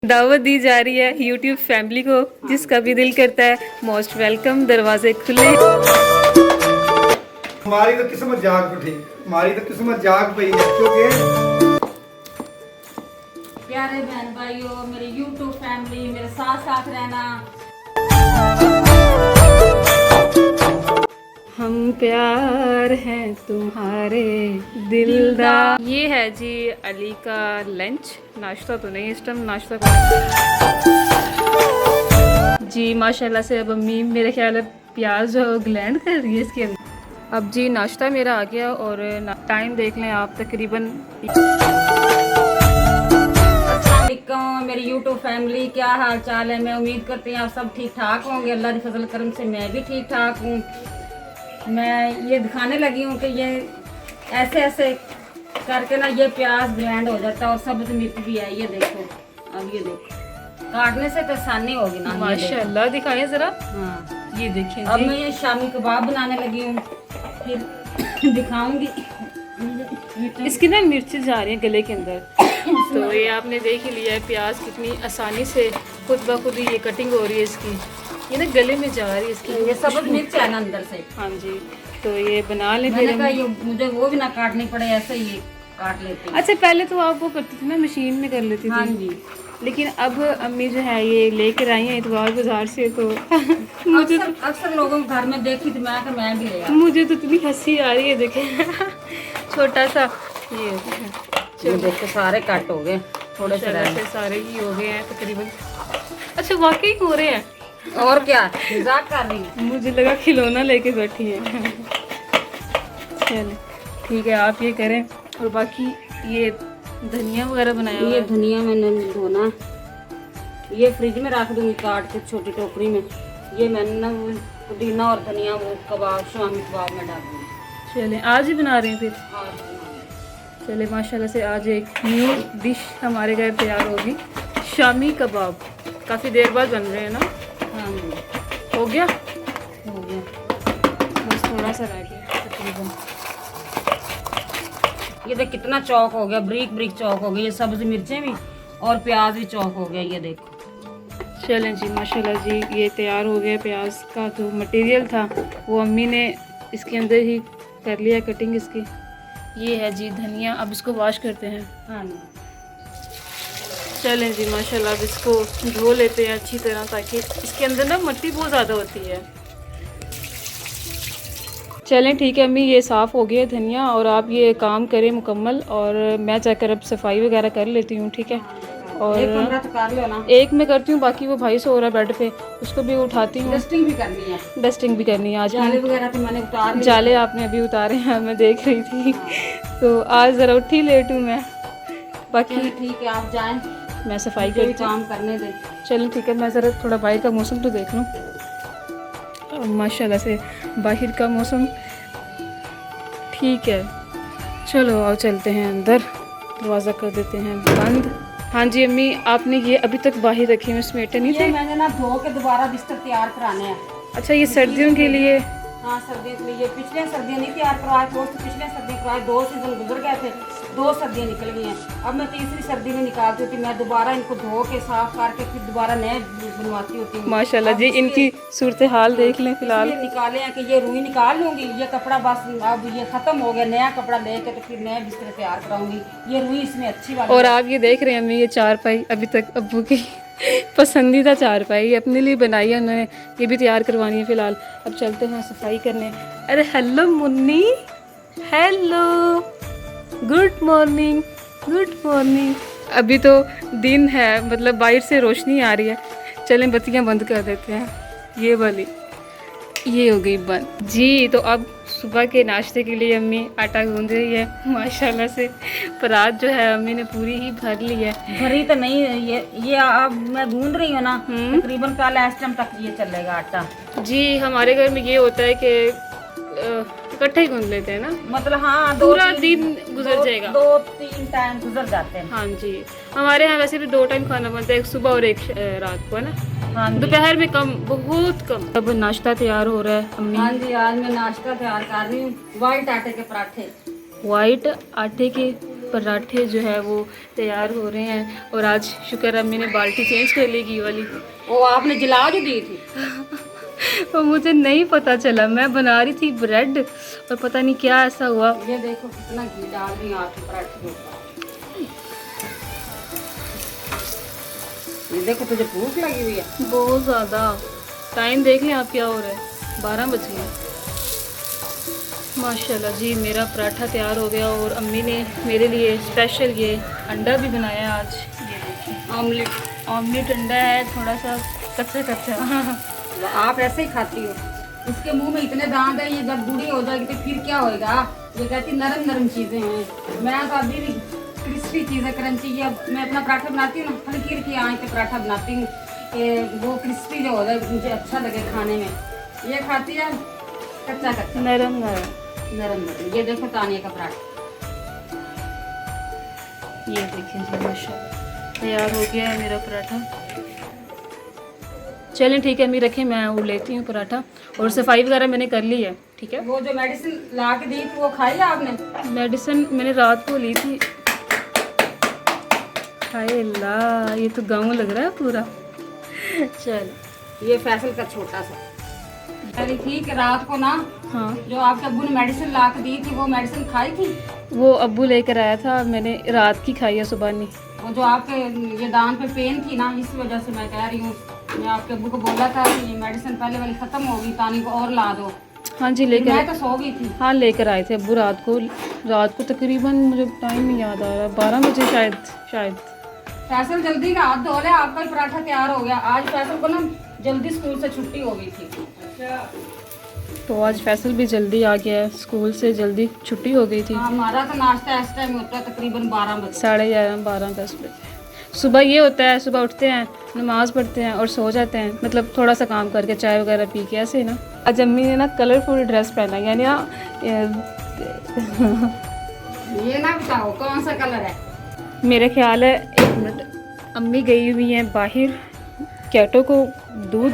दावत दी जा रही है यूट्यूब फैमिली को, जिसका भी दिल करता है मोस्ट वेलकम, दरवाजे खुले। हमारी तो किस्मत जाग उठी, हमारी तो किस्मत जाग पई है क्योंकि प्यारे बहन भाइयों, मेरे यूट्यूब फैमिली, मेरे साथ साथ रहना। हम प्यार हैं तुम्हारे दिलदार। ये है जी अली का लंच, नाश्ता तो नहीं इस टाइम, नाश्ता का जी माशाल्लाह से। अब अम्मी मेरे ख्याल है प्याज जो ग्लैंड कर रही है इसके अंदर। अब जी नाश्ता मेरा आ गया और टाइम देख लें आप, तकरीबन। अस्सलामुअलैकुम मेरी यूट्यूब फैमिली, क्या हाल चाल है? मैं उम्मीद करती हूँ आप सब ठीक ठाक होंगे। अल्लाह की फजल करम से मैं भी ठीक ठाक हूँ। मैं ये दिखाने लगी हूँ कि ये ऐसे ऐसे करके ना ये प्याज ब्लेंड हो जाता है और सब्ज मिर्च भी है। ये देखो, अब ये देखो, काटने से तो आसानी होगी ना। माशाल्लाह दिखाएं जरा। हाँ, ये देखें अब जी। मैं ये शामी कबाब बनाने लगी हूँ, फिर दिखाऊंगी। इसकी ना मिर्ची जा रही है गले के अंदर। तो ये आपने देख ही लिया है, प्याज कितनी आसानी से खुद ब खुद ये कटिंग हो रही है इसकी। ये ना गले में जा रही है इसकी, ये सब्ज मिर्च है ना अंदर से। हाँ जी, तो ये बना लें मैंने फिर कहा ये मुझे वो भी ना काटनी पड़े, ऐसे ही काट लेती हूँ। अच्छा, पहले तो आप वो करती थी ना, मशीन में कर लेती हाँ थी। जी, लेकिन अब अम्मी जो है ये लेकर आई हैं इतवार बाजार से, तो मुझे अक्सर लोगों के घर में देखी थी मैं भी ले आई। मुझे तो इतनी हंसी आ रही है, देखें छोटा सा ये देखो सारे कट हो गए, थोड़े से रह से सारे ही हो गए हैं तकरीबन। अच्छा वाकई हो रहे हैं? गए। और क्या मजाक कर रही हूँ? मुझे लगा खिलौना लेके बैठी है। चलो ठीक है, आप ये करें। और बाकी ये धनिया वगैरह बनाया हुआ ये है। धनिया मैंने धोना, ये फ्रिज में रख दूंगी काट के छोटी टोकरी में। ये मैंने ना वो पुदीना और धनिया वो कबाब, शामी कबाब में डाल दूंगी। चले आज ही बना रहे हैं फिर। आज बनाऊंगी। चले माशाल्लाह से आज एक न्यू डिश हमारे घर तैयार होगी, शामी कबाब। काफ़ी देर बाद बन रहे हैं ना? हाँ जी, हो गया, हो गया। बस थोड़ा सा रह गया तकरीबन। ये देख कितना चौक हो गया, ब्रीक ब्रीक चौक हो गया। ये सब्ज मिर्चें भी और प्याज भी चौक हो गया। ये देखो। चलें जी माशाल्लाह जी, ये तैयार हो गया। प्याज का जो मटेरियल था वो अम्मी ने इसके अंदर ही कर लिया कटिंग इसकी। ये है जी धनिया, अब इसको वॉश करते हैं। हाँ जी, चलें जी माशाल्लाह, अब इसको धो लेते हैं अच्छी तरह, ताकि इसके अंदर ना मिट्टी बहुत ज़्यादा होती है। चलें ठीक है अम्मी, ये साफ़ हो गया धनिया, और आप ये काम करें मुकम्मल, और मैं जाकर अब सफाई वगैरह कर लेती हूँ, ठीक है? और एक कमरा तो कर लो ना। एक मैं करती हूँ, बाकी वो भाई सो रहा है बेड पे, उसको भी उठाती हूँ। डस्टिंग भी करनी है, डस्टिंग भी करनी है आज। जाले वगैरह तो मैंने उतार लिए। जाले आपने अभी उतारे हैं, मैं देख रही थी। तो आज ज़रा उठी लेट हूँ मैं। बाकी चलिए ठीक है, आप जाएं, मैं सफाई मुझे भी करती हूँ। काम करने दें। चलो ठीक है, मैं ज़रा थोड़ा बाहर का मौसम तो देख लूँ। माशाल्लाह से बाहर का मौसम ठीक है। चलो आओ चलते हैं अंदर, दरवाज़ा कर देते हैं बंद। हाँ जी अम्मी, आपने ये अभी तक बाहर रखे हुए समेटे नहीं ये थे? मैंने ना धो के दोबारा बिस्तर तैयार कराने हैं। अच्छा, ये सर्दियों के लिए? हाँ, सर्दियों के लिए। ये पिछले सर्दियाँ नहीं तैयार करवाए, पोस्ट पिछले सर्दी करवाए, 2 सीजन गुजर गए थे, 2 सर्दियाँ निकल गई हैं। अब मैं तीसरी सर्दी में निकालती होती, मैं दोबारा इनको धो के साफ करके फिर दोबारा नए बनवाती होती हूँ। माशाल्लाह जी, अब इनकी सूरत हाल देख लें फिलहाल। इसलिए निकाले हैं कि ये रुई निकाल लूंगी, ये कपड़ा बस अब ये खत्म हो गया, नया कपड़ा लेके तो फिर नया बिस्तर तैयार कराऊंगी। ये रुई इसमें अच्छी वाली। और आप ये देख रहे हैं अम्मी, ये चारपाई अभी तक अब्बू की पसंदीदा चारपाई अपने लिए बनाई है उन्होंने, ये भी तैयार करवानी है फ़िलहाल। अब चलते हैं सफाई करने। अरे hello Munni, hello, good morning, good morning. अभी तो दिन है, मतलब बाहर से रोशनी आ रही है। चलें बत्तियां बंद कर देते हैं। ये वाली ये हो गई बंद जी। तो अब सुबह के नाश्ते के लिए अम्मी आटा गूंद रही है माशाल्लाह से। परात जो है अम्मी ने पूरी ही भर ली है। भरी तो नहीं, ये अब मैं गूंद रही हूँ ना, तकरीबन कल इस टाइम तक ये चलेगा आटा जी। हमारे घर में ये होता है कि इकट्ठे ही गूंद लेते हैं ना, मतलब। हाँ, पूरा दिन गुजर जाएगा। 2-3 टाइम गुजर जाते हैं। हाँ जी, हमारे यहाँ वैसे भी 2 टाइम खाना बनता है, एक सुबह और एक रात को, है ना? हाँ जी, दोपहर में कम, बहुत कम। अब नाश्ता तैयार हो रहा है अम्मी। हाँ जी, आज मैं नाश्ता तैयार कर रही हूँ, वाइट आटे के पराठे। वाइट आटे के पराठे जो है वो तैयार हो रहे हैं। और आज शुक्र अम्मी ने बाल्टी चेंज कर ली घी वाली। वो आपने जला जो दी थी। और मुझे नहीं पता चला, मैं बना रही थी ब्रेड और पता नहीं क्या ऐसा हुआ। ये देखो कितना घी डाल रही हूँ आपके पराठे के ऊपर। ये देखो तुझे भूख लगी हुई है। बहुत ज़्यादा। टाइम देख लें आप क्या हो रहा है, 12 बज गए। माशाल्लाह जी मेरा पराठा तैयार हो गया। और अम्मी ने मेरे लिए स्पेशल ये अंडा भी बनाया आज। ये देखिए ऑमलेट अंडा है, थोड़ा सा कच्चा कच्चा। आप ऐसे ही खाती हो। इसके मुंह में इतने दांत हैं, ये जब बूढ़ी हो जाएगी तो फिर क्या होएगा। ये कहती नरम नरम चीज़ें हैं। मैं तो अभी भी क्रिस्पी चीज़ें क्रंची। ये मैं अपना पराठा बनाती हूँ ना, हल्की हल्की आँच पे पराठा बनाती हूँ कि वो क्रिस्पी जो हो जाए मुझे अच्छा लगे खाने में। ये खाती है कच्चा कच्चा नरम नरम। नरम नरम। ये देखो तानिया का पराठा। ये देखिए जी माशाल्लाह तैयार हो गया है मेरा पराठा। चलें ठीक है अम्मी रखें, मैं वो लेती हूँ पराठा। और सफाई वगैरह मैंने कर ली है, ठीक है। वो जो मेडिसिन ला के दी थी वो खाई आपने? मेडिसिन मैंने रात को ली थी। हाय अल्लाह, ये तो गाँव लग रहा है पूरा। चल ये फैसल का छोटा सा अरे ठीक है। रात को ना हाँ, जो आपके अब्बू ने मेडिसिन ला के दी थी वो मेडिसिन खाई थी? वो अब्बू लेकर आया था, मैंने रात की खाई है, सुबह नहीं। वो जो आपके ये दांत पे पेन थी ना, इस वजह से मैं कह रही हूँ। मैं आपके अब्बू को बोला था कि ये मेडिसिन पहले वाली खत्म होगी, तानी को और ला दो। हाँ जी मैं लेकर, तो सो गई थी। हाँ लेकर आए थे अब्बू रात को तकरीबन, मुझे टाइम नहीं याद आ रहा, 12 बजे शायद। फैसल जल्दी का हाथ धो ले, आपका ही पराठा तैयार हो गया। आज फैसल को ना जल्दी स्कूल से छुट्टी हो गई थी। तो आज फैसल भी जल्दी आ गया है, स्कूल से जल्दी छुट्टी हो गई थी। हाँ, हमारा तो नाश्ता इस टाइम होता है तकरीबन 12 बजे। 11:30 12 10 बजे सुबह ये होता है। सुबह उठते हैं, नमाज पढ़ते हैं और सो जाते हैं, मतलब थोड़ा सा काम करके चाय वगैरह पी के ऐसे ना। आज अम्मी ने ना कलरफुल ड्रेस पहना, यानी ये ना बताओ कौन सा कलर है? मेरे ख्याल है, एक मिनट, अम्मी गई हुई हैं बाहर कैटो को दूध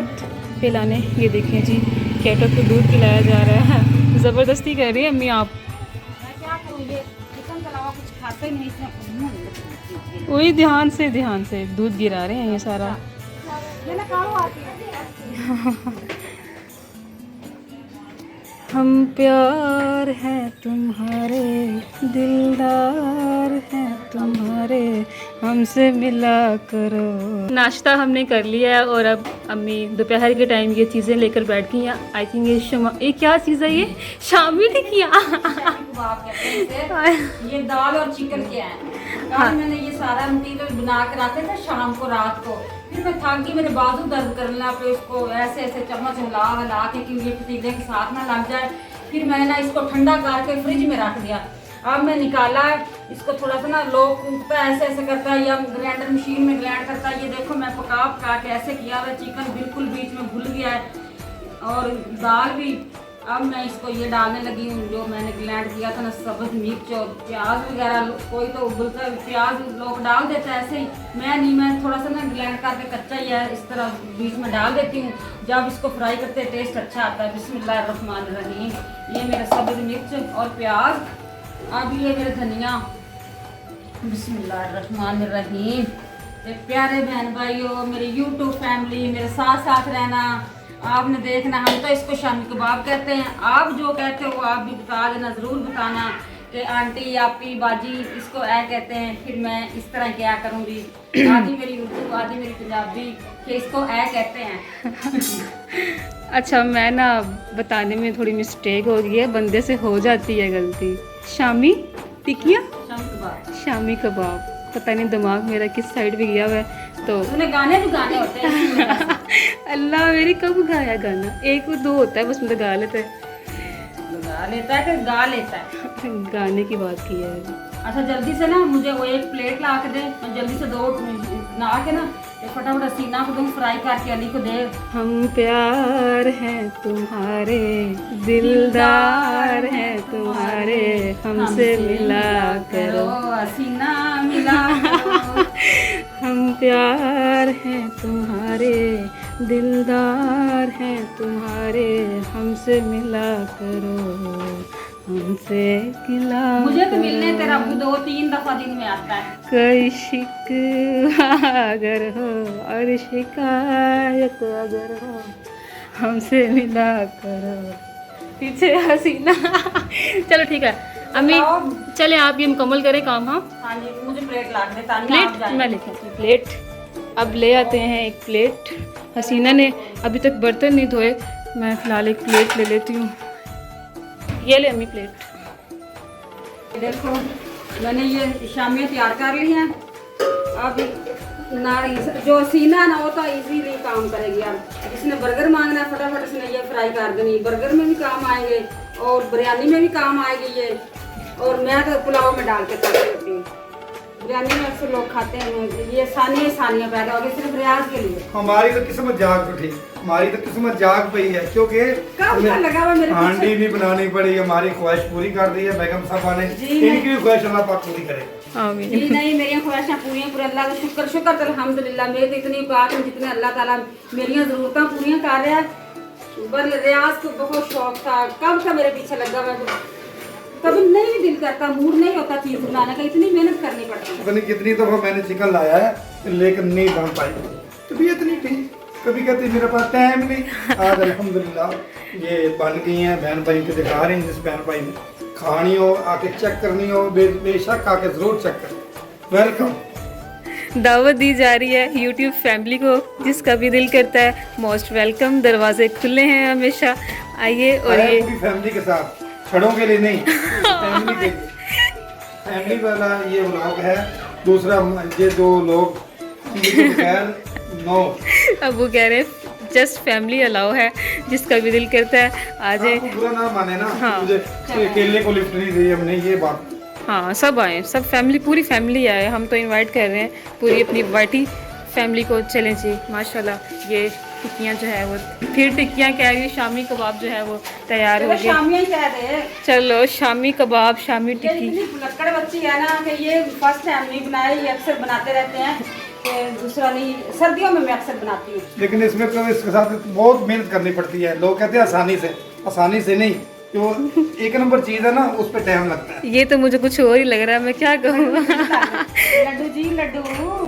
पिलाने। ये देखें जी कैटो को दूध पिलाया जा रहा है। ज़बरदस्ती कर रही है अम्मी आप। मैं क्या करूँ, ये चिकन के अलावा कुछ खाते नहीं इसमें। वही ध्यान से दूध गिरा रहे हैं ये सारा। ये ना कहाँ आती है? हम प्यार हैं तुम्हारे, दिलदार हैं तुम्हारे, हमसे मिला करो। नाश्ता हमने कर लिया है और अब अम्मी दोपहर के टाइम ये चीज़ें लेकर बैठ गई हैं। आई थिंक ये क्या चीज़ है, ये शामी टिकिया। कबाब कहते हैं इसे। ये दाल और चिकन के हैं। कल मैंने ये सारा मटीरियल बना के रखे थे शाम को, रात को। फिर मैं थक गई, मेरे बाजू दर्द करने लगे, फिर उसको ऐसे ऐसे चम्मच हिला के कि ये पतीले के साथ ना लग जाए। फिर मैंने ना इसको ठंडा करके फ्रिज में रख दिया। अब मैं निकाला इसको, थोड़ा सा ना लो कूटता है, ऐसे ऐसे करता है, या ग्राइंडर मशीन में ग्राइंड करता है। ये देखो मैं पका के ऐसे किया हुआ। चिकन बिल्कुल बीच में भूल गया है और दाल भी। अब मैं इसको ये डालने लगी हूँ जो मैंने ग्राइंड किया था ना, सब्ज मिर्च और प्याज वगैरह। कोई तो उबलता प्याज लोग डाल देता है, ऐसे ही मैं नहीं, मैं थोड़ा सा ना ग्राइंड करके कच्चा ही है इस तरह बीच में डाल देती हूँ। जब इसको फ्राई करते हैं टेस्ट अच्छा आता है। बिस्मिल्लाहिर्रहमानिर्रहीम। ये मेरा सब्ज मिर्च और प्याज। अब ये मेरा धनिया। बिस्मिल्लाहिर्रहमानिर्रहीम। प्यारे बहन भाइयों, मेरे यूट्यूब फैमिली, मेरे साथ साथ रहना। आपने देखना, हम तो इसको शामी कबाब कहते हैं, आप जो कहते हो आप भी बता देना, ज़रूर बताना कि आंटी आपी बाजी इसको ऐ कहते हैं। फिर मैं इस तरह क्या करूँगी, आधी मेरी उर्दू आधी मेरी पंजाबी, कि इसको ऐ कहते हैं। अच्छा मैं ना बताने में थोड़ी मिस्टेक हो गई है, बंदे से हो जाती है गलती। शामी टिकिया, शामी कबाब। शामी कबाब, पता नहीं दिमाग मेरा किस साइड पे गया हुआ है। तो उन्हें गाने भी गाने होते हैं। अल्लाह मेरी कब गाया गाना, एक दो होता है बस, मतलब गा लेते हैं। गा लेता है कि गा लेता है? गाने की बात की है। अच्छा जल्दी से ना मुझे वो एक प्लेट ला के दे, मैं जल्दी से दो ना के ना एक फटाफट सीना को दूँ फ्राई करके अली को दे। हम प्यार हैं तुम्हारे, दिलदार हैं तुम्हारे, हमसे मिला करो, सीना मिला करो। हम प्यार हैं तुम्हारे, दिलदार हैं तुम्हारे, हमसे मिला करो, हमसे गिला मुझे तो मिलने तेरा अब्बू 2-3 दफा दिन में आता है। कोई शिकवा अगर हो और शिकायत अगर हो हमसे मिला करो पीछे हसीना। चलो ठीक है अम्मी, चले आप ये मुकम्मल करें काम। हाँ हाँ जी, मुझे प्लेट ला दे तानिया, आप प्लेट जाइए। मैं लेके आती हूँ प्लेट। अब ले आते हैं एक प्लेट। हसीना ने अभी तक बर्तन नहीं धोए, मैं फ़िलहाल एक प्लेट ले लेती हूँ। ये ले अम्मी प्लेट। देखो मैंने ये शामियाँ तैयार कर ली हैं। अब ना जो सीना ना वो तो इजीली काम करेगी। अब इसने बर्गर मांगना है, फटाफट इसने ये फ्राई कर देनी। बर्गर में भी काम आएंगे और बिरयानी में भी काम आएगी ये। और मैं तो पुलाव में डाल के कर देती हूँ। बिरयानी में अक्सर लोग खाते हैं। ये सानिया पैदा हो गई सिर्फ रियाज के लिए। हमारी तो किस्मत जाग उठी, हमारी तो किस्मत जाग पई है, क्योंकि कब का लगा हुआ मेरे हांडी पीछे। भी बनानी पड़ी, हमारी ख्वाहिश पूरी कर दी है बेगम साहबा ने। जी, नहीं। इनकी भी ख्वाहिश अल्लाह पाक पूरी करे। आमीन। जी नहीं, मेरी ख्वाहिशां पूरी पूरे अल्लाह का शुक्र शुक्र तो अल्हम्दुलिल्लाह। मेरे तो इतनी बात है जितने अल्लाह ताला मेरी ज़रूरतें पूरी कर रहा है। पर रियाज को बहुत शौक था, कब का मेरे पीछे लगा हुआ। कभी नहीं दिल करता, मूड नहीं होता चीज़ बनाने का, इतनी मेहनत करनी पड़ती है। पता नहीं कितनी दफा मैंने चिकन लाया है लेकिन नहीं बन पाई, तबीयत नहीं ठीक। कभी कहती मेरे पास टाइम नहीं। आज अल्हम्दुलिल्लाह ये बन गई हैं। बहन भाई को दिखा रहे हैं, जिस बहन भाई ने खानी हो आके चेक करनी हो बेशक आके ज़रूर चेक करें। वेलकम। दावत दी जा रही है यूट्यूब फैमिली को, जिसका भी दिल करता है मोस्ट वेलकम। दरवाजे खुले हैं हमेशा, आइए। और ये पूरी फैमिली के साथ, छड़ों के लिए नहीं, फैमिली के लिए। फैमिली वाला ये व्लॉग है। दूसरा ये जो लोग बगैर नो, अब वो कह रहे हैं जस्ट फैमिली अलाउ है, जिसका भी दिल करता है आ जाए। आपको बुरा ना माने ना, हाँ। मुझे अकेले को लिफ्ट नहीं दी हमने, ये बात। हाँ सब आए, सब फैमिली, पूरी फैमिली आए। हम तो इनवाइट कर रहे हैं पूरी अपनी वाइटी फैमिली को। चलें जी, माशाल्लाह ये टिक्कियाँ जो है वो, फिर टिक्कियाँ कह रही, शामी कबाब जो है वो तैयार हो चलो गए। शामियाँ ही कह दे। चलो शामी कबाब, शामी ये टिक्की। इतनी भुलक्कड़ बच्ची है ना कि ये फर्स्ट टाइम नहीं बनाया, ये अक्सर बनाते रहते हैं। दूसरा नहीं, सर्दियों में मैं अक्सर बनाती हूँ। लेकिन इसमें तो इसके साथ बहुत मेहनत करनी पड़ती है। लोग कहते हैं आसानी से नहीं, जो एक नंबर चीज़ है ना उस पर टाइम लगता है। ये तो मुझे कुछ और ही लग रहा है, मैं क्या कहूँ। लड्डू जी लड्डू।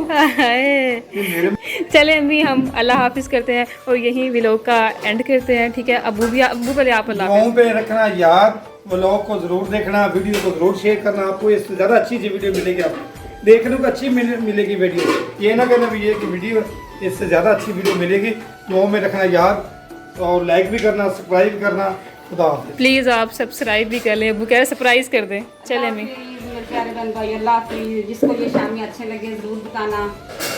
हाय। ये मेरे चले अम्मी, हम अल्लाह हाफिज करते हैं और यही व्लॉग का एंड करते हैं। ठीक है अबू भी, अबू पहले आप अल्लाह दुआओं पे रखना याद, व्लॉग को जरूर देखना, वीडियो को जरूर शेयर करना। आपको इससे ज़्यादा अच्छी वीडियो मिलेगी, आपको देखने को अच्छी मिलेगी वीडियो। ये ना कहना भी ये कि वीडियो इससे ज़्यादा अच्छी वीडियो मिलेगी। दुआओं में रखना याद और लाइक भी करना, सब्सक्राइब करना। खुदा हाफिज़। प्लीज़ आप सब्सक्राइब भी कर लें। अबू कह रहे सरप्राइज कर दें। चले अम्मी। मेरे प्यारे बहन भाई, अल्लाह हाफिज़। जिसको ये शामी अच्छे लगे ज़रूर बताना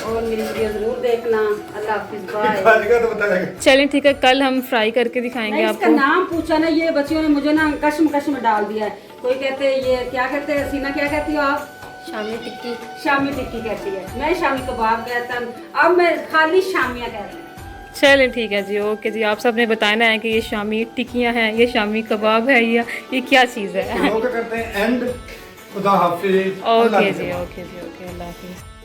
और मेरी वीडियो ज़रूर देखना। अल्लाह हाफिज़, बाय। खाएगा तो बताएगा। चलें ठीक है, कल हम फ्राई करके दिखाएंगे नहीं, इसका आपको। नाम पूछा ना, ये बच्चियों ने मुझे ना कश्म में डाल दिया है। कोई कहते हैं ये क्या कहते हैं, सीना क्या कहती हो आप? शामी टिक्की। शामी टिक्की कहती है, मैं शामी कबाब कहता हूँ। अब मैं खाली शामियाँ कहती हूँ। चलें ठीक है जी, ओके जी। आप सब ने बताना है कि ये शामी टिक्कियाँ हैं, ये शामी कबाब है, या ये क्या चीज़ है। लोग करते हैं एंड। खुदा हाफिज़। ओके जी, ओके जी, ओके, अल्लाह हाफिज़।